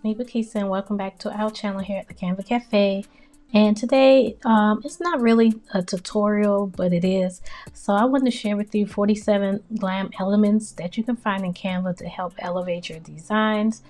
me, Bakisa, and welcome back to our channel here at the Canva Cafe. And today, it's not really a tutorial, but it is. So I wanted to share with you 47 glam elements that you can find in Canva to help elevate your designs.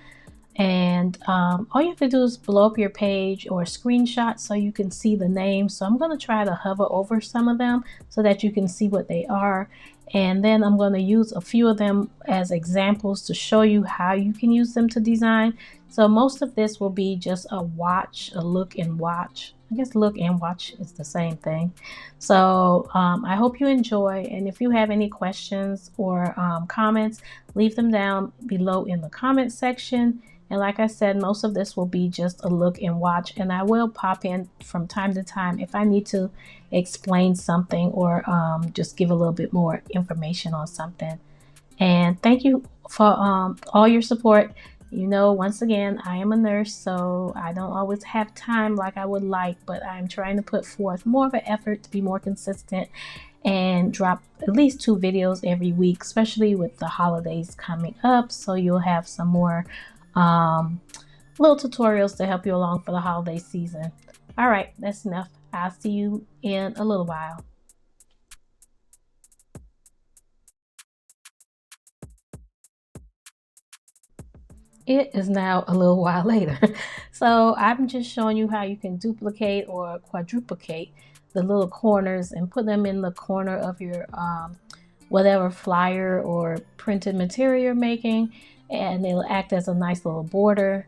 And all you have to do is blow up your page or screenshot so you can see the names. So I'm going to try to hover over some of them so that you can see what they are. And then I'm going to use a few of them as examples to show you how you can use them to design. So most of this will be just a watch, a look and watch. I guess look and watch is the same thing. So I hope you enjoy. And if you have any questions or comments, leave them down below in the comment section. And like I said, most of this will be just a look and watch, and I will pop in from time to time if I need to explain something or just give a little bit more information on something. And thank you for all your support. You know, once again, I am a nurse, so I don't always have time like I would like, but I'm trying to put forth more of an effort to be more consistent and drop at least 2 videos every week, especially with the holidays coming up. So you'll have some more little tutorials to help you along for the holiday season. All right, that's enough. I'll see you in a little while. It is now a little while later. So I'm just showing you how you can duplicate or quadruplicate the little corners and put them in the corner of your whatever flyer or printed material you're making, and it'll act as a nice little border.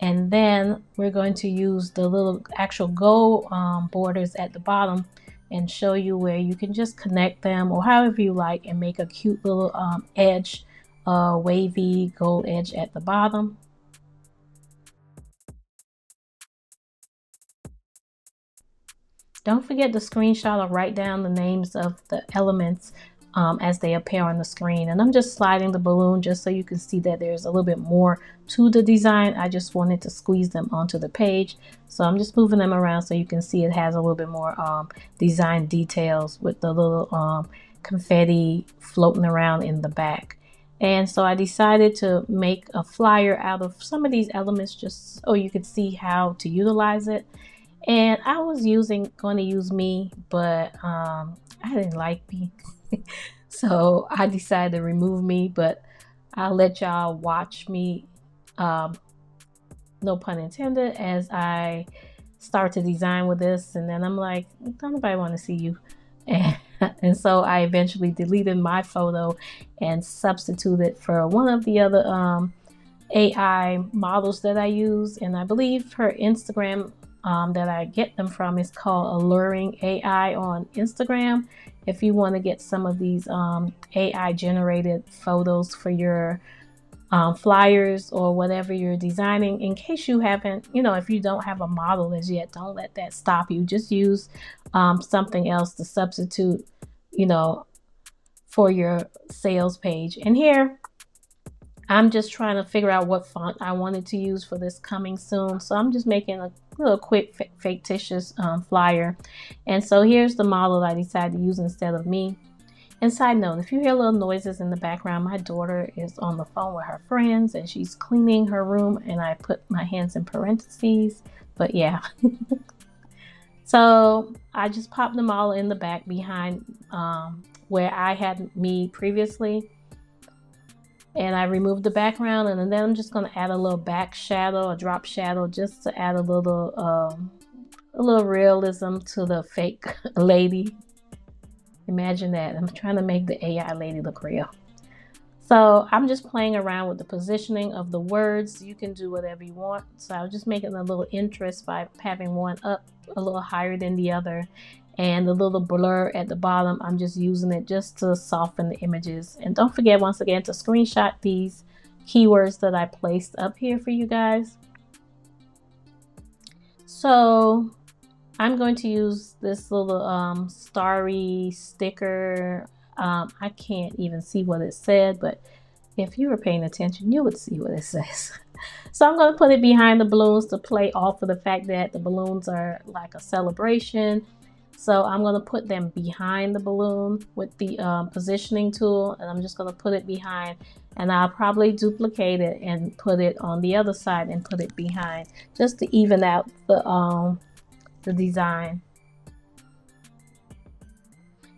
And then we're going to use the little actual gold borders at the bottom and show you where you can just connect them or however you like and make a cute little edge, wavy gold edge at the bottom. Don't forget to screenshot or write down the names of the elements as they appear on the screen. And I'm just sliding the balloon just so you can see that there's a little bit more to the design. I just wanted to squeeze them onto the page, so I'm just moving them around so you can see it has a little bit more design details with the little confetti floating around in the back. And so I decided to make a flyer out of some of these elements just so you could see how to utilize it. And I was going to use me, but I didn't like me. So I decided to remove me, but I'll let y'all watch me, no pun intended, as I start to design with this. And then I'm like, don't nobody want to see you. And so I eventually deleted my photo and substituted for one of the other AI models that I use. And I believe her Instagram that I get them from is called Alluring AI on Instagram. If you want to get some of these AI generated photos for your flyers or whatever you're designing, in case you haven't, if you don't have a model as yet, don't let that stop you. Just use something else to substitute, for your sales page. And here, I'm just trying to figure out what font I wanted to use for this coming soon. So I'm just making a little quick fictitious flyer. And so here's the model I decided to use instead of me. And side note, if you hear little noises in the background, my daughter is on the phone with her friends and she's cleaning her room, and I put my hands in parentheses, but yeah. So I just popped them all in the back behind where I had me previously. And I removed the background, and then I'm just going to add a little back shadow, a drop shadow, just to add a little realism to the fake lady. Imagine that. I'm trying to make the AI lady look real. So I'm just playing around with the positioning of the words. You can do whatever you want. So I was just making a little interest by having one up a little higher than the other. And the little blur at the bottom, I'm just using it just to soften the images. And don't forget, once again, to screenshot these keywords that I placed up here for you guys. So I'm going to use this little starry sticker. I can't even see what it said, but if you were paying attention, you would see what it says. So I'm going to put it behind the balloons to play off of the fact that the balloons are like a celebration. So I'm going to put them behind the balloon with the positioning tool, and I'm just going to put it behind, and I'll probably duplicate it and put it on the other side and put it behind just to even out the design.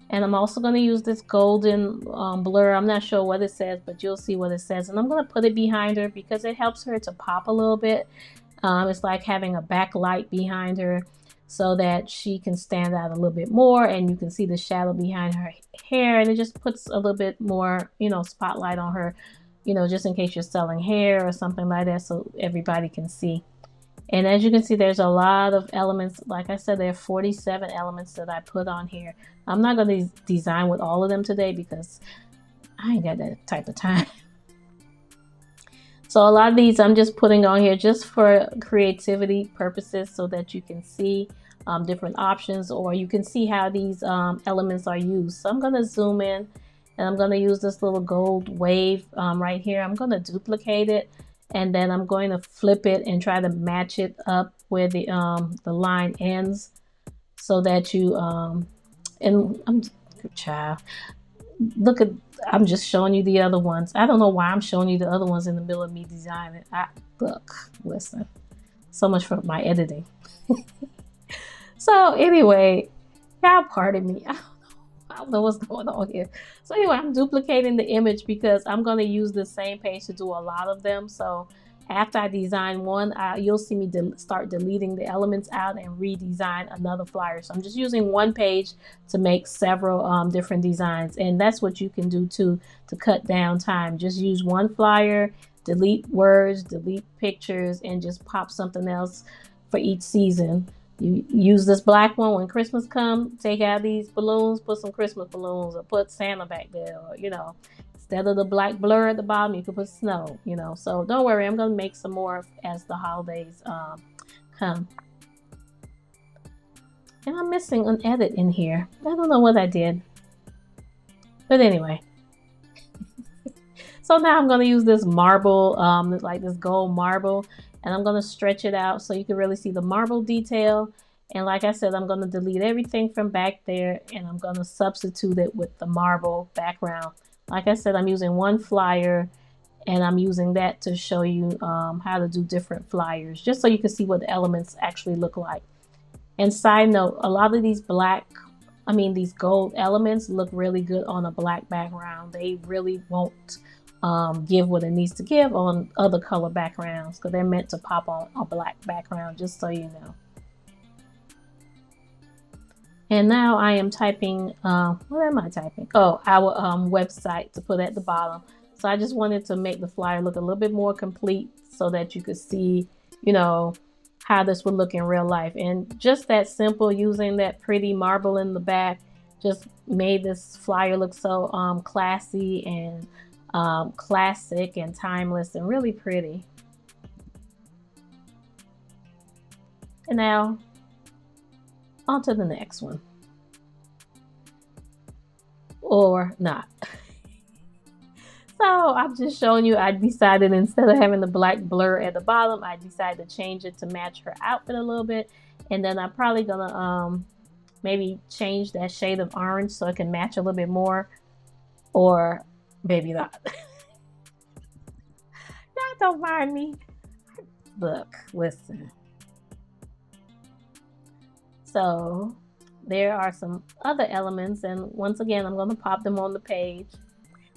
And I'm also going to use this golden blur. I'm not sure what it says, but you'll see what it says. And I'm going to put it behind her because it helps her to pop a little bit. It's like having a backlight behind her so that she can stand out a little bit more, and you can see the shadow behind her hair, and it just puts a little bit more, you know, spotlight on her, you know, just in case you're selling hair or something like that, so everybody can see. And as you can see, there's a lot of elements. Like I said, there are 47 elements that I put on here. I'm not going to design with all of them today because I ain't got that type of time. So a lot of these I'm just putting on here just for creativity purposes so that you can see different options, or you can see how these elements are used. So I'm going to zoom in, and I'm going to use this little gold wave right here. I'm going to duplicate it, and then I'm going to flip it and try to match it up where the line ends, so that you and I'm child. Look at, I'm just showing you the other ones. I don't know why I'm showing you the other ones in the middle of me designing. Look, listen, so much for my editing. So anyway, y'all pardon me. I don't know what's going on here. So anyway, I'm duplicating the image because I'm going to use the same page to do a lot of them. So after I design one, you'll see me start deleting the elements out and redesign another flyer. So I'm just using one page to make several different designs. And that's what you can do too, to cut down time. Just use one flyer, delete words, delete pictures, and just pop something else for each season. You use this black one when Christmas comes, take out these balloons, put some Christmas balloons, or put Santa back there, or, you know, instead of the black blur at the bottom, you can put snow, you know. So don't worry, I'm going to make some more as the holidays come. And I'm missing an edit in here. I don't know what I did. But anyway. So now I'm going to use this marble, like this gold marble, and I'm going to stretch it out so you can really see the marble detail. And like I said, I'm going to delete everything from back there, and I'm going to substitute it with the marble background. Like I said, I'm using one flyer, and I'm using that to show you how to do different flyers, just so you can see what the elements actually look like. And side note, a lot of these these gold elements look really good on a black background. They really won't give what it needs to give on other color backgrounds, because they're meant to pop on a black background, just so you know. And now I am typing, what am I typing? Oh, our website to put at the bottom. So I just wanted to make the flyer look a little bit more complete so that you could see, you know, how this would look in real life. And just that simple, using that pretty marble in the back, just made this flyer look so classy and classic and timeless and really pretty. And now on to the next one, or not. So I'm just showing you, I decided instead of having the black blur at the bottom, I decided to change it to match her outfit a little bit. And then I'm probably gonna maybe change that shade of orange so it can match a little bit more, or maybe not. Y'all don't mind me. Look, listen. So there are some other elements, and once again, I'm going to pop them on the page.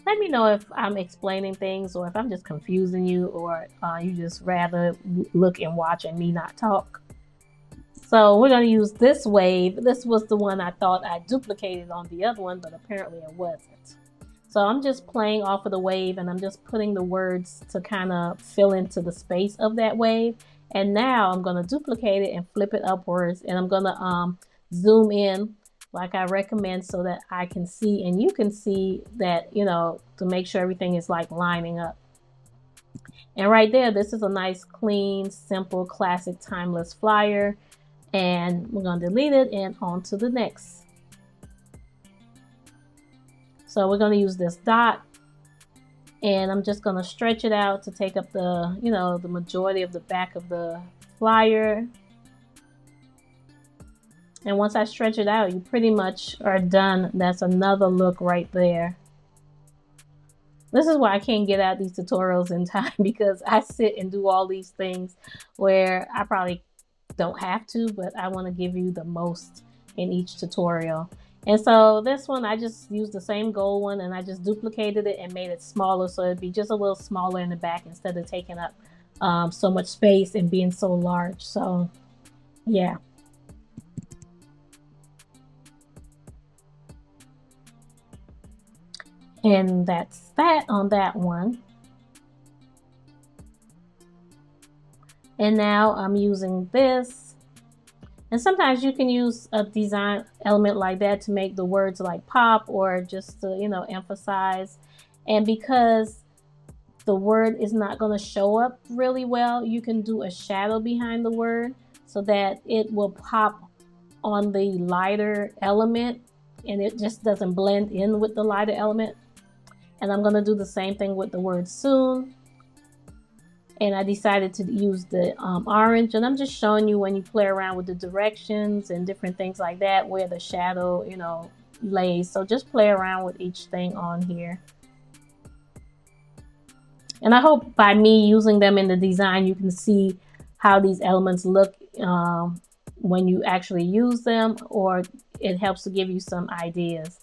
Let me know if I'm explaining things, or if I'm just confusing you, or you just rather look and watch and me not talk. So we're going to use this wave. This was the one I thought I duplicated on the other one, but apparently it wasn't. So I'm just playing off of the wave, and I'm just putting the words to kind of fill into the space of that wave. And now I'm going to duplicate it and flip it upwards, and I'm going to zoom in like I recommend so that I can see, and you can see that, you know, to make sure everything is like lining up. And right there, this is a nice, clean, simple, classic, timeless flyer. And we're going to delete it and on to the next. So we're going to use this dot, and I'm just going to stretch it out to take up the, you know, the majority of the back of the flyer. And once I stretch it out, you pretty much are done. That's another look right there. This is why I can't get out these tutorials in time, because I sit and do all these things where I probably don't have to, but I want to give you the most in each tutorial. And so this one, I just used the same gold one and I just duplicated it and made it smaller, so it'd be just a little smaller in the back instead of taking up so much space and being so large. So yeah. And that's that on that one. And now I'm using this. And sometimes you can use a design element like that to make the words like pop, or just to, you know, emphasize. And because the word is not going to show up really well, you can do a shadow behind the word so that it will pop on the lighter element and it just doesn't blend in with the lighter element. And I'm going to do the same thing with the word soon. And I decided to use the orange, and I'm just showing you when you play around with the directions and different things like that, where the shadow, you know, lays. So just play around with each thing on here. And I hope by me using them in the design, you can see how these elements look when you actually use them, or it helps to give you some ideas.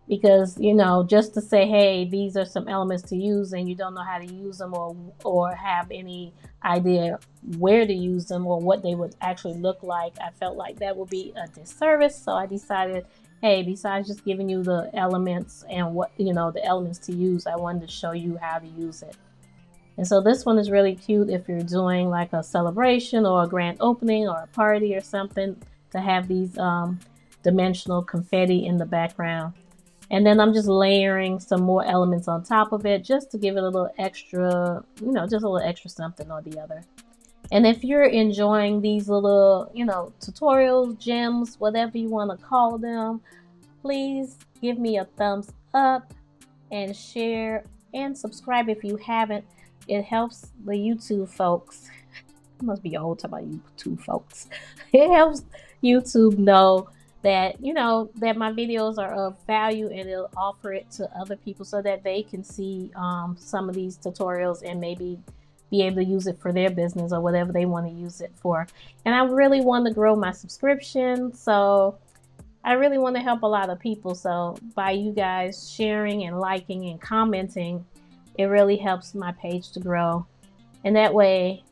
Because, you know, just to say, hey, these are some elements to use, and you don't know how to use them, or have any idea where to use them or what they would actually look like, I felt like that would be a disservice. So I decided, hey, besides just giving you the elements and what, you know, the elements to use, I wanted to show you how to use it. And so this one is really cute if you're doing like a celebration or a grand opening or a party or something, to have these dimensional confetti in the background. And then I'm just layering some more elements on top of it, just to give it a little extra, you know, just a little extra something or the other. And if you're enjoying these little, you know, tutorials, gems, whatever you want to call them, please give me a thumbs up and share and subscribe if you haven't. It helps the YouTube folks. I must be old talking about YouTube folks. It helps YouTube know that, you know, that my videos are of value, and it'll offer it to other people so that they can see some of these tutorials and maybe be able to use it for their business or whatever they want to use it for. And I really want to grow my subscription, so I really want to help a lot of people. So by you guys sharing and liking and commenting, it really helps my page to grow. And that way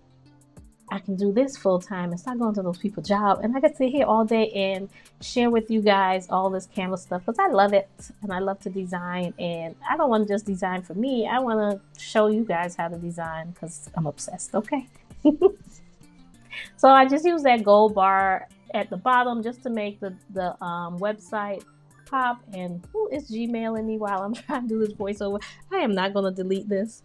I can do this full time and start going to those people's jobs, and I can sit here all day and share with you guys all this Canva stuff, because I love it and I love to design. And I don't want to just design for me, I want to show you guys how to design, because I'm obsessed. Okay. So I just use that gold bar at the bottom just to make the website pop. And who is Gmailing me while I'm trying to do this voiceover? I am not going to delete this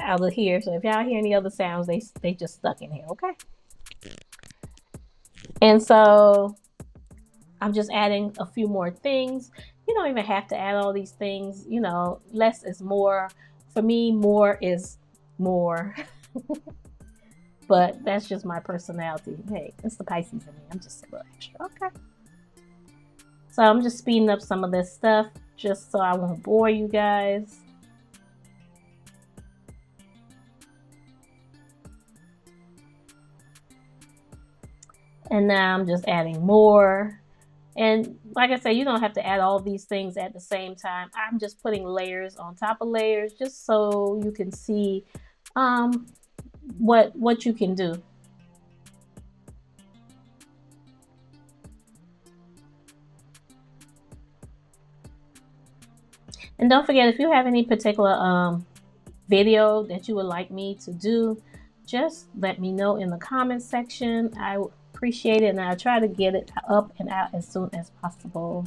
out of here, so if y'all hear any other sounds, they just stuck in here. Okay. And so I'm just adding a few more things. You don't even have to add all these things, you know, less is more. For me, more is more. But that's just my personality. Hey, it's the Pisces in me, I'm just a little extra. Okay. So I'm just speeding up some of this stuff just so I won't bore you guys. And now I'm just adding more. And like I said, you don't have to add all these things at the same time. I'm just putting layers on top of layers just so you can see what you can do. And don't forget, if you have any particular video that you would like me to do, just let me know in the comments section. I appreciate it, and I'll try to get it up and out as soon as possible.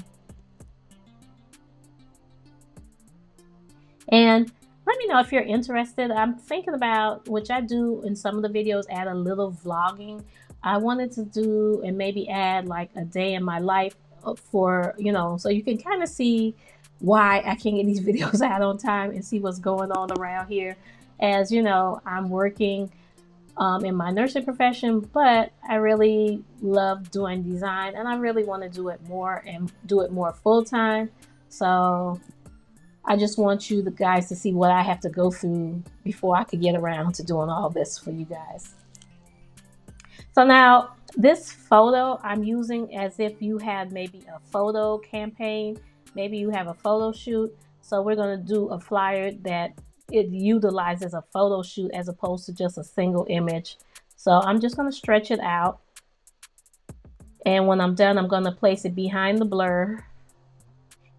And let me know if you're interested. I'm thinking about, which I do in some of the videos, add a little vlogging. I wanted to do and maybe add like a day in my life for, you know, so you can kind of see why I can't get these videos out on time and see what's going on around here. As you know, I'm working in my nursing profession, but I really love doing design and I really want to do it more and do it more full time. So I just want you the guys to see what I have to go through before I could get around to doing all this for you guys. So now this photo I'm using as if you had maybe a photo campaign, maybe you have a photo shoot. So we're going to do a flyer that it utilizes a photo shoot as opposed to just a single image. So I'm just going to stretch it out. And when I'm done, I'm going to place it behind the blur.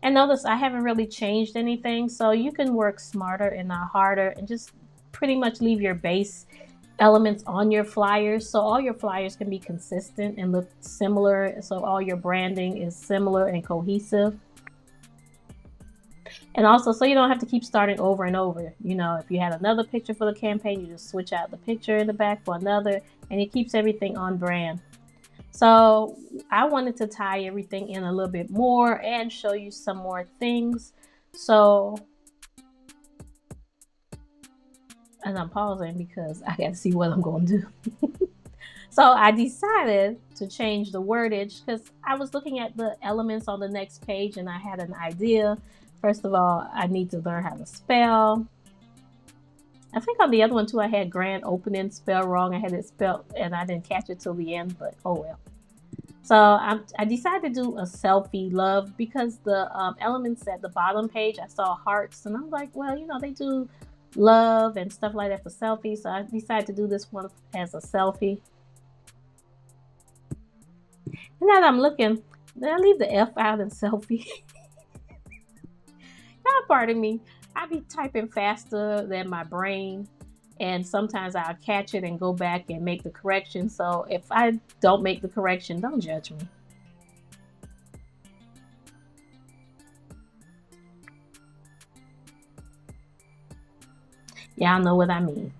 And notice I haven't really changed anything. So you can work smarter and not harder and just pretty much leave your base elements on your flyers, so all your flyers can be consistent and look similar, so all your branding is similar and cohesive. And also so you don't have to keep starting over and over. You know, if you had another picture for the campaign, you just switch out the picture in the back for another, and it keeps everything on brand. So I wanted to tie everything in a little bit more and show you some more things. So, and I'm pausing because I got to see what I'm going to do. So I decided to change the wordage because I was looking at the elements on the next page and I had an idea. First of all, I need to learn how to spell. I think on the other one too, I had grand opening spelled wrong. I had it spelled and I didn't catch it till the end, but oh well. So I decided to do a selfie love because the elements at the bottom page, I saw hearts and I'm like, well, you know, they do love and stuff like that for selfies. So I decided to do this one as a selfie. And now that I'm looking, did I leave the F out in selfie? Now, pardon me. I be typing faster than my brain. And sometimes I'll catch it and go back and make the correction. So if I don't make the correction, don't judge me. Y'all know what I mean.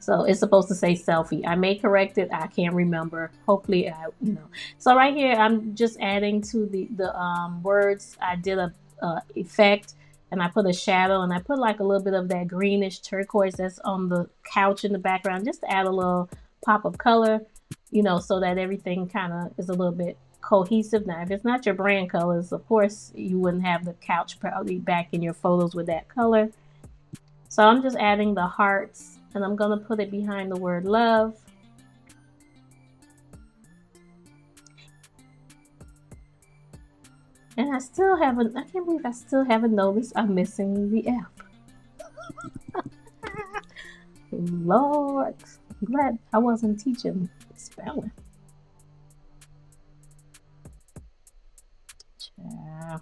So it's supposed to say selfie. I may correct it. I can't remember. Hopefully, you know. So right here, I'm just adding to the words. I did a effect, and I put a shadow, and I put like a little bit of that greenish turquoise that's on the couch in the background, just to add a little pop of color, you know, so that everything kind of is a little bit cohesive. Now, if it's not your brand colors, of course, you wouldn't have the couch probably back in your photos with that color. So I'm just adding the hearts and I'm going to put it behind the word love. And I still haven't, I can't believe I still haven't noticed I'm missing the F. Lord, I'm glad I wasn't teaching spelling. Yeah.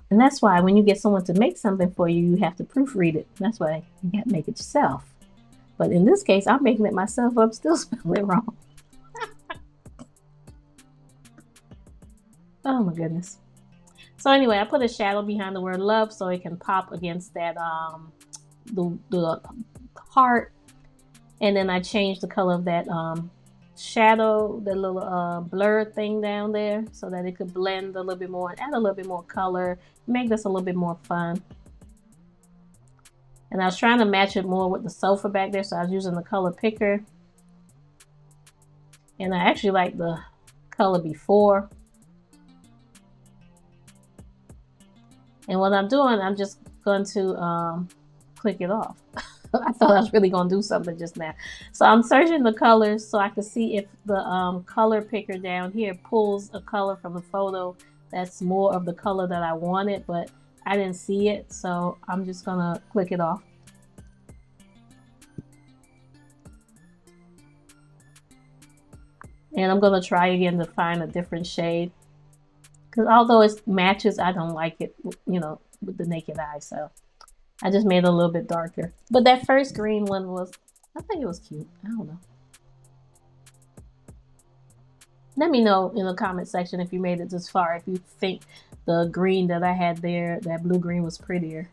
And that's why when you get someone to make something for you, you have to proofread it. That's why you got to make it yourself. But in this case, I'm making it myself. I'm still spelling it wrong. Oh my goodness. So anyway, I put a shadow behind the word love so it can pop against that the heart. And then I changed the color of that shadow, the little blur thing down there, so that it could blend a little bit more and add a little bit more color, make this a little bit more fun. And I was trying to match it more with the sofa back there, so I was using the color picker. And I actually like the color before. And what I'm doing, I'm just going to click it off. I thought I was really going to do something just now. So I'm searching the colors so I can see if the color picker down here pulls a color from the photo that's more of the color that I wanted, but I didn't see it. So I'm just going to click it off. And I'm going to try again to find a different shade. Because although it matches, I don't like it, you know, with the naked eye. So I just made it a little bit darker. But that first green one was, I think it was cute. I don't know. Let me know in the comment section if you made it this far, if you think the green that I had there, that blue green, was prettier.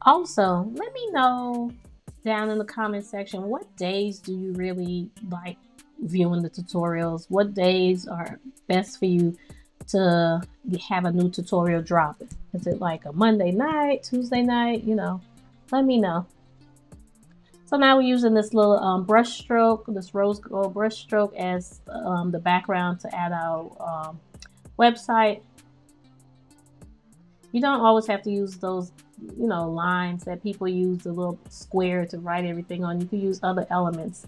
Also, let me know down in the comment section, what days do you really like viewing the tutorials? What days are best for you to have a new tutorial drop? Is it like a Monday night, Tuesday night? You know, let me know. So now we're using this little brush stroke, this rose gold brush stroke as the background to add our website. You don't always have to use those, you know, lines that people use, the little square to write everything on. You can use other elements.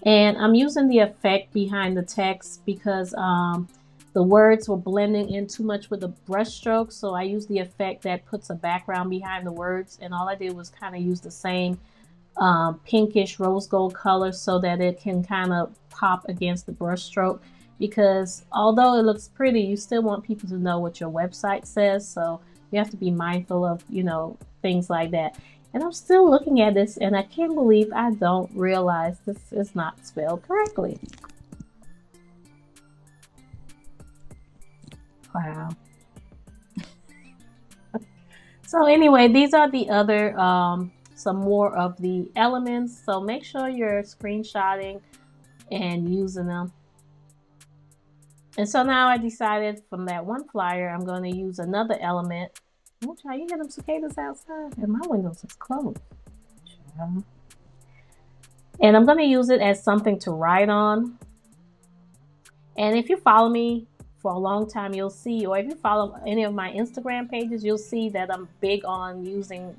And I'm using the effect behind the text because the words were blending in too much with the brush stroke. So I used the effect that puts a background behind the words. And all I did was kind of use the same pinkish rose gold color so that it can kind of pop against the brush stroke. Because although it looks pretty, you still want people to know what your website says. So you have to be mindful of, you know, things like that. And I'm still looking at this and I can't believe I don't realize this is not spelled correctly. Wow. So anyway, these are the other, some more of the elements. So make sure you're screenshotting and using them. And so now I decided from that one flyer, I'm going to use another element. Oh, child, you hear them cicadas outside? And my windows is closed. Child. And I'm going to use it as something to write on. And if you follow me for a long time, you'll see, or if you follow any of my Instagram pages, you'll see that I'm big on using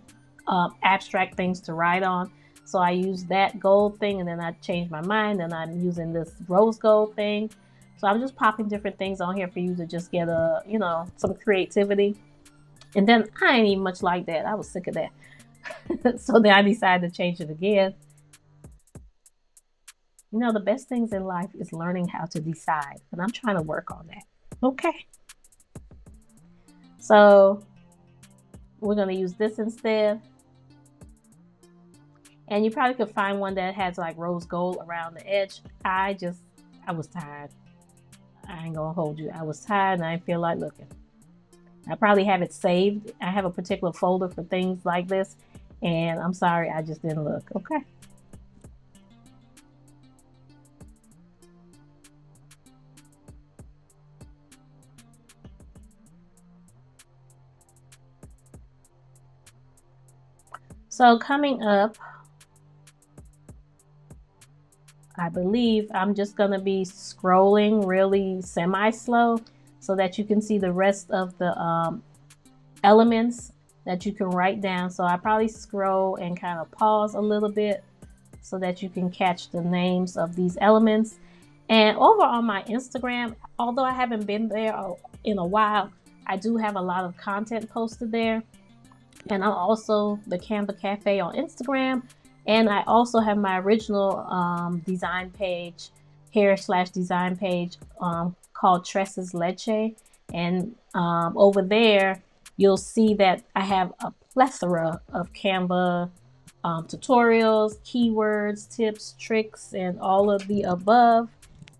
abstract things to write on. So I use that gold thing and then I changed my mind and I'm using this rose gold thing. So I'm just popping different things on here for you to just get a, you know, some creativity. And then I ain't even much like that. I was sick of that. So then I decided to change it again. You know, the best things in life is learning how to decide. And I'm trying to work on that. Okay. So we're going to use this instead. And you probably could find one that has like rose gold around the edge. I was tired. I ain't gonna hold you. I was tired and I didn't feel like looking. I probably have it saved. I have a particular folder for things like this. And I'm sorry, I just didn't look. Okay. So coming up, I believe I'm just going to be scrolling really semi-slow so that you can see the rest of the elements that you can write down. So I probably scroll and kind of pause a little bit so that you can catch the names of these elements. And over on my Instagram, although I haven't been there in a while, I do have a lot of content posted there. And I'm also the Canva Cafe on Instagram. And I also have my original design page, hair/design page called Tresses Leche. And over there, you'll see that I have a plethora of Canva tutorials, keywords, tips, tricks, and all of the above.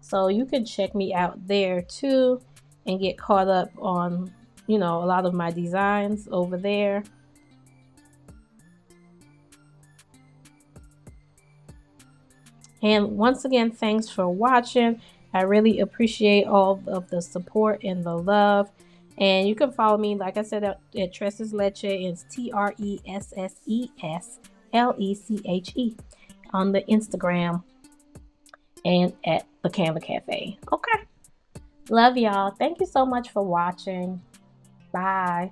So you can check me out there too and get caught up on, you know, a lot of my designs over there. And once again, thanks for watching. I really appreciate all of the support and the love. And you can follow me, like I said, at Tresses Leche. It's TRESSESLECHE on the Instagram and at the Canva Cafe. Okay. Love y'all. Thank you so much for watching. Bye.